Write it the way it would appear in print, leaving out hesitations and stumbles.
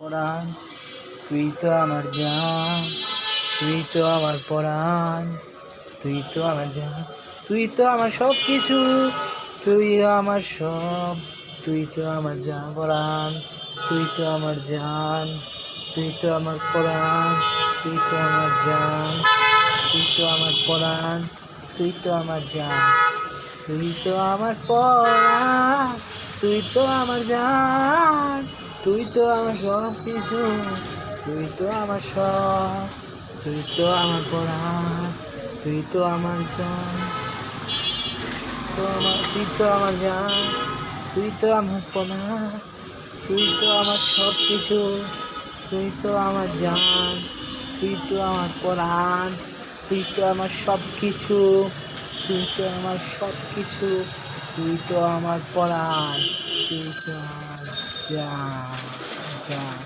পরাণ, তুই তো আমার জান, তুই তো আমার পরাণ, তুই তো আমার জান, তুই তো আমার সব কিছু, তুই আমার সব, তুই তো আমার জান পরাণ, তুই তো আমার জান, তুই তো আমার পরাণ, তুই তো আমার জান, তুই তো আমার পরাণ, তুই তো আমার জান, তুই তো আমার পরাণ, তুই তো আমার জান, তুই তো আমার সব কিছু, তুই তো আমার সব, তুই তো আমার পরাণ, তুই তো আমার জান, তুই তো আমার জান, তুই তো আমার পরাণ, তুই তো আমার সব কিছু, তুই তো আমার জান, তুই তো আমার পরাণ, তুই তো আমার সব কিছু, তুই তো আমার সব কিছু, তুই তো আমার পরাণ, তুই তো আমার জান, জান।